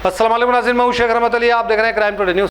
अस्सलाम वालेकुम नाज़रीन, मैं हूं शेख रहमत अली, आप देख रहे हैं क्राइम टुडे न्यूज़।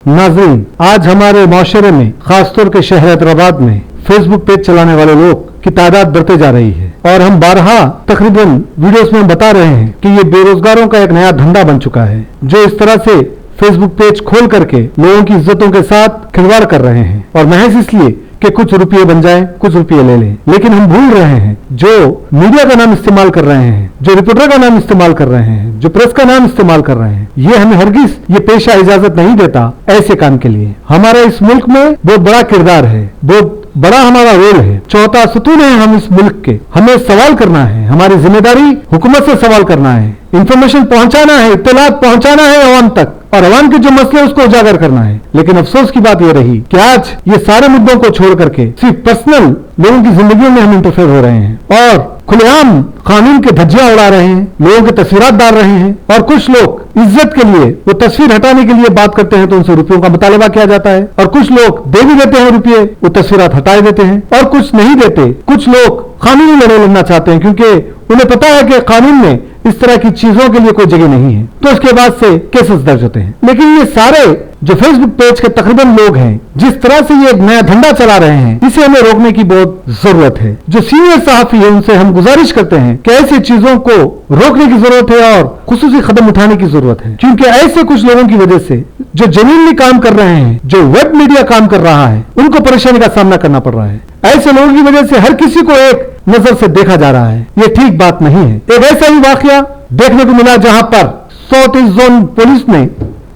नाज़रीन, आज हमारे माशरे में खासतौर के शहर हैदराबाद में फेसबुक पेज चलाने वाले लोग की तादाद बढ़ते जा रही है और हम बारहा तकरीबन वीडियोस में बता रहे हैं कि ये बेरोजगारों का एक नया धंधा बन चुका है, जो इस तरह से फेसबुक पेज खोल करके लोगों की इज्जतों के साथ खिलवाड़ कर रहे हैं और महज इसलिए कि कुछ रुपये बन जाएं, कुछ रुपये ले लें। लेकिन हम भूल रहे हैं जो मीडिया का नाम इस्तेमाल कर रहे हैं, जो रिपोर्टर का नाम इस्तेमाल कर रहे हैं, जो प्रेस का नाम इस्तेमाल कर रहे हैं, ये हमें हरगिज ये पेशा इजाजत नहीं देता ऐसे काम के लिए। हमारा इस मुल्क में बहुत बड़ा किरदार है, बहुत बड़ा हमारा रोल है, चौथा सुतून है हम इस मुल्क के। हमें सवाल करना है, हमारी जिम्मेदारी हुकूमत से सवाल करना है, इंफॉर्मेशन पहुंचाना है, इत्तलात पहुंचाना है अवाम तक और अवाम के जो मसले उसको उजागर करना है। लेकिन अफसोस की बात यह रही कि आज ये सारे मुद्दों को छोड़ करके सिर्फ पर्सनल लोगों की जिंदगियों में हम इंटरफेयर हो रहे हैं और खुलेआम कानून के धज्जियां उड़ा रहे हैं, लोगों के तस्वीरात डाल रहे हैं और कुछ लोग इज्जत के लिए वो तस्वीर हटाने के लिए बात करते हैं तो उनसे रुपयों का मुतालबा किया जाता है और कुछ लोग दे भी देते हैं रुपये, वो तस्वीरात हटा देते हैं और कुछ नहीं देते। कुछ लोग कानूनी लड़ाई लड़ना चाहते हैं क्योंकि उन्हें पता है कि कानून में इस तरह की चीजों के लिए कोई जगह नहीं है, तो उसके बाद से केसेस दर्ज होते हैं। लेकिन ये सारे जो फेसबुक पेज के तकरीबन लोग हैं, जिस तरह से ये एक नया धंधा चला रहे हैं, इसे हमें रोकने की बहुत जरूरत है। जो सीनियर सहाफी है उनसे हम गुजारिश करते हैं कि ऐसी चीजों को रोकने की जरूरत है और खुसूसी कदम उठाने की जरूरत है, क्योंकि ऐसे कुछ लोगों की वजह से जो जेन्युइनली काम कर रहे हैं, जो वेब मीडिया काम कर रहा है, उनको परेशानी का सामना करना पड़ रहा है। ऐसे लोगों की वजह से हर किसी को एक नजर से देखा जा रहा है, ये ठीक बात नहीं है। एक ऐसा ही वाकया देखने को मिला जहां पर साउथ ईस्ट जोन पुलिस ने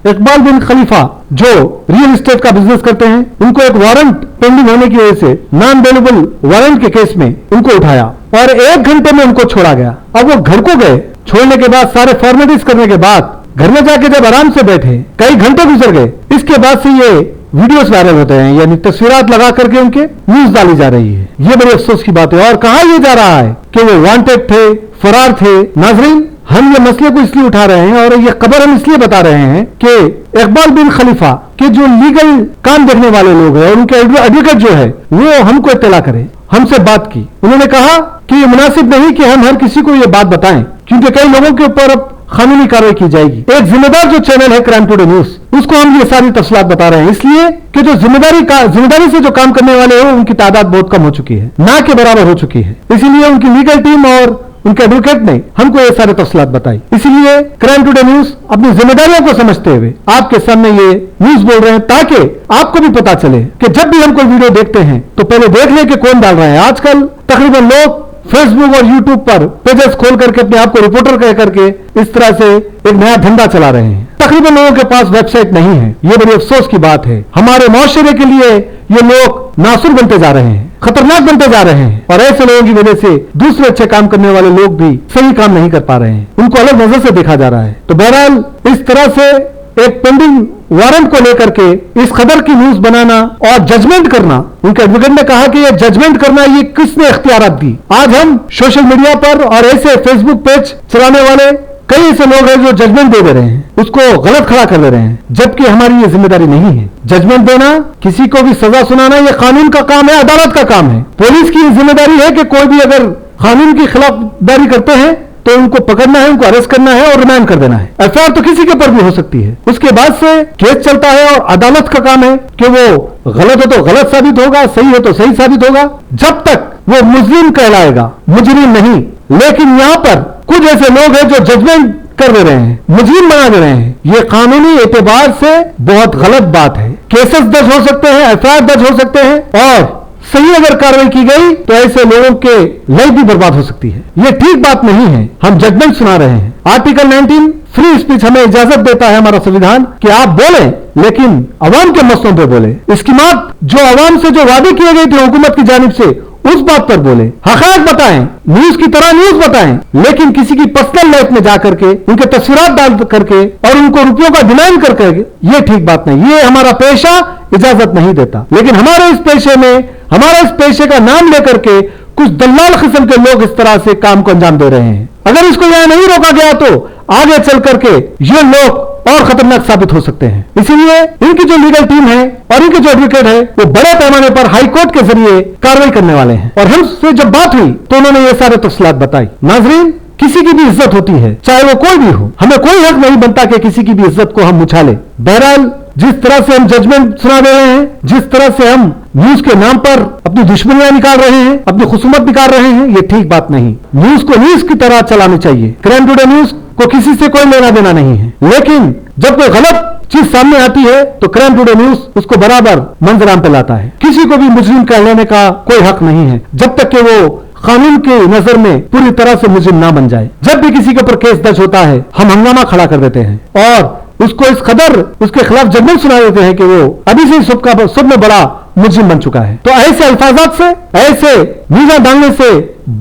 इकबाल बिन खलीफा जो रियल एस्टेट का बिजनेस करते हैं, उनको एक वारंट पेंडिंग होने की वजह से नॉन अवेलेबल वारंट के केस में उनको उठाया और 1 घंटे में उनको छोड़ा गया। अब वो घर को गए, छोड़ने के बाद सारे फॉर्मेलिटीज करने के बाद घर में जाके जब आराम से बैठे, कई घंटे गुजर गए, इसके बाद से ये वीडियोस वायरल होते हैं, यानी तस्वीरात लगा करके उनके न्यूज डाली जा रही है। ये बड़े अफसोस की बात है और कहा यह जा रहा है कि वो वांटेड थे, फरार थे। नाजरीन, हम ये मसले को इसलिए उठा रहे हैं और ये खबर हम इसलिए बता रहे हैं कि इकबाल बिन खलीफा के जो लीगल काम देखने वाले लोग हैं और उनके एडवोकेट जो है वो हमको इत्तला करें। हमसे बात की, उन्होंने कहा कि ये मुनासिब नहीं कि हम हर किसी को ये बात बताएं क्योंकि कई लोगों के ऊपर अब कानूनी कार्रवाई की जाएगी। एक जिम्मेदार जो चैनल है क्राइम टुडे न्यूज, उसको हम ये सारी तफसीलात बता रहे हैं इसलिए कि जो जिम्मेदारी से जो काम करने वाले हैं उनकी तादाद बहुत कम हो चुकी है, ना के बराबर हो चुकी है। इसीलिए उनकी लीगल टीम और उनके एडवोकेट ने हमको ये सारे तफसीलात बताई। इसलिए क्राइम टुडे न्यूज अपनी जिम्मेदारियों को समझते हुए आपके सामने ये न्यूज बोल रहे हैं ताकि आपको भी पता चले कि जब भी हम कोई वीडियो देखते हैं तो पहले देख लें कि कौन डाल रहा है। आजकल तकरीबन लोग फेसबुक और यूट्यूब पर पेजेस खोल करके अपने आप को रिपोर्टर कह करके इस तरह से एक नया धंधा चला रहे हैं। तकरीबन लोगों के पास वेबसाइट नहीं है, ये बड़ी अफसोस की बात है। हमारे माशरे के लिए ये लोग नासुर बनते जा रहे हैं, खतरनाक बनते जा रहे हैं और ऐसे लोगों की वजह से दूसरे अच्छे काम करने वाले लोग भी सही काम नहीं कर पा रहे हैं, उनको अलग नजर से देखा जा रहा है। तो बहरहाल इस तरह से एक पेंडिंग वारंट को लेकर के इस खबर की न्यूज बनाना और जजमेंट करना, उनके एडवोकेट ने कहा कि ये जजमेंट करना ये किसने इख्तियारात दी। आज हम सोशल मीडिया पर और ऐसे फेसबुक पेज चलाने वाले कई ऐसे लोग हैं जो जजमेंट दे रहे हैं, उसको गलत खड़ा कर ले रहे हैं, जबकि हमारी ये जिम्मेदारी नहीं है। जजमेंट देना, किसी को भी सजा सुनाना ये कानून का काम है, अदालत का काम है। पुलिस की जिम्मेदारी है कि कोई भी अगर कानून की खिलाफदारी करते हैं तो उनको पकड़ना है, उनको अरेस्ट करना है और रिमांड कर देना है। एफआईआर तो किसी के ऊपर भी हो सकती है, उसके बाद से केस चलता है और अदालत का काम है कि वो गलत हो तो गलत साबित होगा, सही हो तो सही साबित होगा, जब तक वो मुजरिम कहलाएगा, मुजरिम नहीं। लेकिन यहाँ पर कुछ ऐसे लोग हैं जो जजमेंट कर दे रहे हैं, मुजरिम बना दे रहे हैं, ये कानूनी एतबार से बहुत गलत बात है। केसेस दर्ज हो सकते हैं, एफआईआर दर्ज हो सकते हैं और सही अगर कार्रवाई की गई तो ऐसे लोगों के लाइफ भी बर्बाद हो सकती है। ये ठीक बात नहीं है। हम जजमेंट सुना रहे हैं। आर्टिकल 19 फ्री स्पीच हमें इजाजत देता है हमारा संविधान कि आप बोलें, लेकिन अवाम के मसलों पे बोले। स्कीमात जो अवाम से जो वादे किए गए थे हुकूमत की जानिब से, उस बात पर बोले, हक़ाइक़ बताएं, न्यूज की तरह न्यूज बताएं, लेकिन किसी की पर्सनल लाइफ में जाकर के उनके तस्वीरात डाल करके और उनको रुपयों का डिमांड करके, ये ठीक बात नहीं। ये हमारा पेशा इजाजत नहीं देता। लेकिन हमारे इस पेशे में, हमारे इस पेशे का नाम लेकर के कुछ दलाल किस्म के लोग इस तरह से काम को अंजाम दे रहे हैं। अगर इसको यहां नहीं रोका गया तो आगे चल करके ये लोग और खतरनाक साबित हो सकते हैं। इसीलिए इनकी जो लीगल टीम है और इनके जो एडवोकेट है वो बड़े पैमाने पर हाई कोर्ट के जरिए कार्रवाई करने वाले हैं और हमसे जब बात हुई तो उन्होंने ये सारे तफसीलात बताई। नाजरीन, किसी की भी इज्जत होती है, चाहे वो कोई भी हो। हमें कोई हक नहीं बनता कि किसी की भी इज्जत को हम उछाले। बहरहाल जिस तरह से हम जजमेंट सुना रहे हैं, जिस तरह से हम न्यूज के नाम पर अपनी दुश्मनियां निकाल रहे हैं, अपनी खुसूमत निकाल रहे हैं, ये ठीक बात नहीं। न्यूज को न्यूज की तरह चलानी चाहिए। क्राइम टुडे न्यूज को किसी से कोई लेना देना नहीं है, लेकिन जब कोई गलत चीज सामने आती है तो क्राइम टुडे न्यूज उसको बराबर मंजराम पे लाता है। किसी को भी मुजरिम कहलाने का कोई हक नहीं है जब तक कि वो कानून की नजर में पूरी तरह से मुजरिम ना बन जाए। जब भी किसी के ऊपर केस दर्ज होता है, हम हंगामा खड़ा कर देते हैं और उसको इस कदर उसके खिलाफ जजमेंट सुना देते हैं कि वो अभी से सब में बड़ा मुजरिम बन चुका है। तो ऐसे अल्फाजात से, ऐसे न्यूज़ डालने से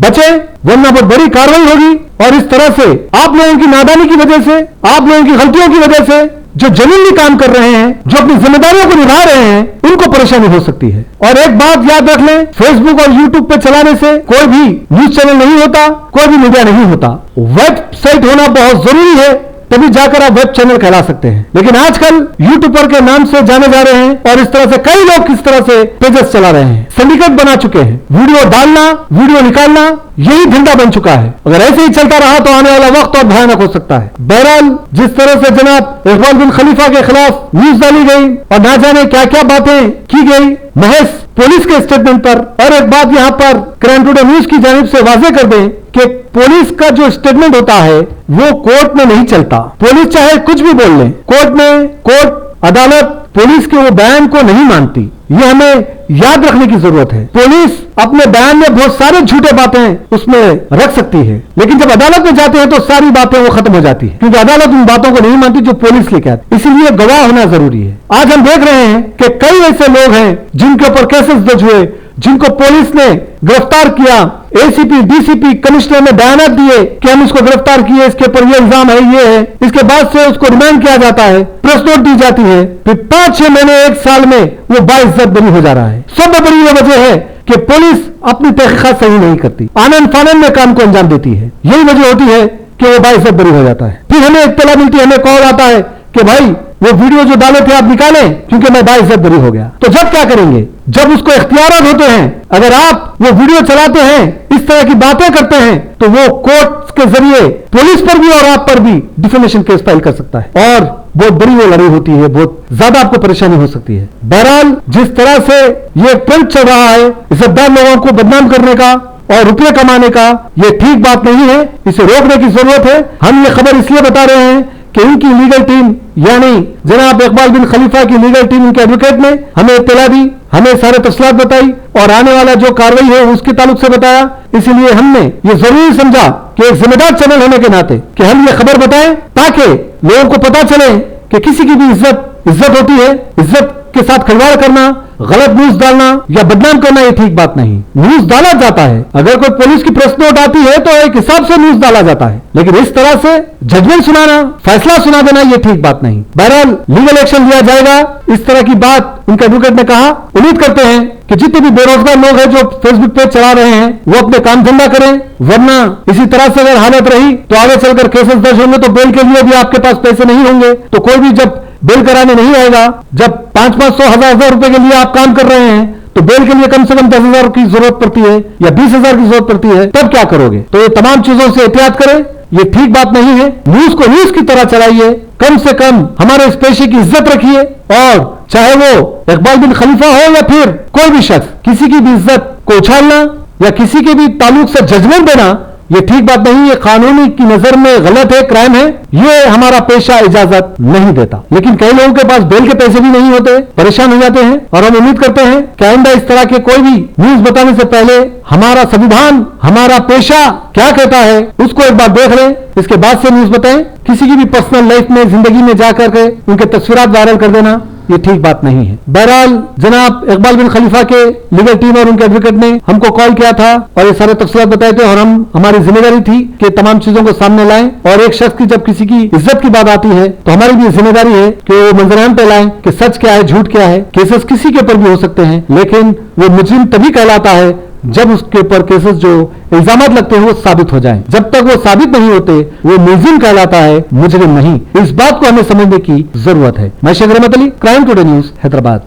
बचे, वरना बहुत बड़ी कार्रवाई होगी। और इस तरह से आप लोगों की नादानी की वजह से, आप लोगों की गलतियों की वजह से जो जमीनी काम कर रहे हैं, जो अपनी जिम्मेदारियों को निभा रहे हैं, उनको परेशानी हो सकती है। और एक बात याद रख लें, फेसबुक और यूट्यूब पे चलाने से कोई भी न्यूज चैनल नहीं होता, कोई भी मीडिया नहीं होता। वेबसाइट होना बहुत जरूरी है, तभी जाकर आप वेब चैनल कहला सकते हैं। लेकिन आजकल यूट्यूबर के नाम से जाने जा रहे हैं और इस तरह से कई लोग किस तरह से पेजेस चला रहे हैं, सिंडिकेट बना चुके हैं। वीडियो डालना, वीडियो निकालना, यही धंधा बन चुका है। अगर ऐसे ही चलता रहा तो आने वाला वक्त और भयानक हो सकता है। बहरहाल जिस तरह से जनाब इकबाल बिन खलीफा के खिलाफ न्यूज डाली गई और ना जाने क्या क्या बातें की गई महज पुलिस के स्टेटमेंट पर। और एक बात यहां पर क्राइम टुडे न्यूज की जानिब से वाजे कर दें कि पुलिस का जो स्टेटमेंट होता है वो कोर्ट में नहीं चलता। पुलिस चाहे कुछ भी बोल ले, कोर्ट अदालत पुलिस के वो बयान को नहीं मानती। ये हमें याद रखने की जरूरत है। पुलिस अपने बयान में बहुत सारे झूठे बातें उसमें रख सकती है, लेकिन जब अदालत में जाते हैं तो सारी बातें वो खत्म हो जाती है, क्योंकि अदालत उन बातों को नहीं मानती जो पुलिस लेके आती। इसीलिए गवाह होना जरूरी है। आज हम देख रहे हैं कि कई ऐसे लोग हैं जिनके ऊपर केसेस दर्ज हुए, जिनको पुलिस ने गिरफ्तार किया, एसीपी, डीसीपी, कमिश्नर ने बयान दिए कि हम इसको गिरफ्तार किए, इसके ऊपर ये इल्जाम है, ये है। इसके बाद से उसको रिमांड किया जाता है, प्रेस नोट दी जाती है, फिर 5-6 महीने 1 साल में वो बाइज्जत बरी हो जा रहा है। सबसे बड़ी ये वजह है कि पुलिस अपनी तहकीकात सही नहीं करती, आनन फानन में काम को अंजाम देती है। यही वजह होती है कि वो बाइज्जत बरी हो जाता है। फिर हमें इत्तला मिलती है, हमें कॉल आता है कि भाई वो वीडियो जो डाले थे आप निकालें, क्योंकि मैं बाइज्जत बरी हो गया। तो जब क्या करेंगे, जब उसको इख्तियारात होते हैं, अगर आप वो वीडियो चलाते हैं, इस तरह की बातें करते हैं, तो वो कोर्ट के जरिए पुलिस पर भी और आप पर भी डिफेमेशन केस फाइल कर सकता है और बहुत बड़ी वो लड़ाई होती है, बहुत ज्यादा आपको परेशानी हो सकती है। बहरहाल जिस तरह से ये ट्रेंड चल रहा है इज्जतदार लोगों को बदनाम करने का और रुपये कमाने का, ये ठीक बात नहीं है। इसे रोकने की जरूरत है। हम ये खबर इसलिए बता रहे हैं कि इनकी लीगल टीम यानी जनाब इकबाल बिन खलीफा की लीगल टीम, उनके एडवोकेट ने हमें इत्तला दी, हमें सारे तफसीलात बताई और आने वाला जो कार्रवाई है उसके ताल्लुक से बताया। इसलिए हमने ये जरूरी समझा कि एक जिम्मेदार चैनल होने के नाते कि हम ये खबर बताएं ताकि लोगों को पता चले कि किसी की भी इज्जत होती है। इज्जत के साथ खिलवाड़ करना, गलत न्यूज डालना या बदनाम करना ये ठीक बात नहीं। न्यूज डाला जाता है, अगर कोई पुलिस की प्रेस नोट आती है तो एक हिसाब से न्यूज डाला जाता है, लेकिन इस तरह से जजमेंट सुनाना, फैसला सुना देना ये ठीक बात नहीं। बहरहाल लीगल एक्शन लिया जाएगा, इस तरह की बात उनके एडवोकेट ने कहा। उम्मीद करते हैं कि जितने भी बेरोजगार लोग हैं जो फेसबुक पेज चला रहे हैं वो अपने काम धंधा करें, वरना इसी तरह से अगर हालत रही तो आगे चलकर केसेस दर्ज होंगे तो बेल के लिए भी आपके पास पैसे नहीं होंगे। तो कोई भी जब बेल कराने नहीं आएगा, जब 500-500, 1000 रुपए के लिए आप काम कर रहे हैं तो बेल के लिए कम से कम 10,000 की जरूरत पड़ती है या 20,000 की जरूरत पड़ती है, तब क्या करोगे। तो ये तमाम चीजों से एहतियात करें, ये ठीक बात नहीं है। न्यूज को न्यूज की तरह चलाइए, कम से कम हमारे इस पेशे की इज्जत रखिए और चाहे वो इकबाल बिन खलीफा हो या फिर कोई भी शख्स, किसी की भी इज्जत को उछालना या किसी के भी ताल्लुक से जजमेंट देना ये ठीक बात नहीं है। कानूनी की नजर में गलत है, क्राइम है, ये हमारा पेशा इजाजत नहीं देता। लेकिन कई लोगों के पास बेल के पैसे भी नहीं होते, परेशान हो जाते हैं और हम उम्मीद करते हैं कि आइंदा इस तरह के कोई भी न्यूज बताने से पहले हमारा संविधान, हमारा पेशा क्या कहता है उसको एक बार देख लें, इसके बाद से न्यूज बताएं। किसी की भी पर्सनल लाइफ में, जिंदगी में जाकर के उनके तस्वीरात वायरल कर देना ये ठीक बात नहीं है। बहरहाल जनाब इकबाल बिन खलीफा के लीगल टीम और उनके एडवोकेट ने हमको कॉल किया था और ये सारे तफसीलात बताए थे और हमारी जिम्मेदारी थी कि तमाम चीजों को सामने लाएं। और एक शख्स की जब किसी की इज्जत की बात आती है तो हमारी भी जिम्मेदारी है कि वो मंजराम पे लाएं कि सच क्या है, झूठ क्या है। केसेस किसी के ऊपर भी हो सकते हैं, लेकिन वो मुजरिम तभी कहलाता है जब उसके ऊपर केसेस जो इल्जामात लगते हैं वो साबित हो जाएं। जब तक वो साबित नहीं होते वो मुलजिम कहलाता है, मुजरिम नहीं। इस बात को हमें समझने की जरूरत है। मैं शेख रहमत Ali, crime today news, Hyderabad.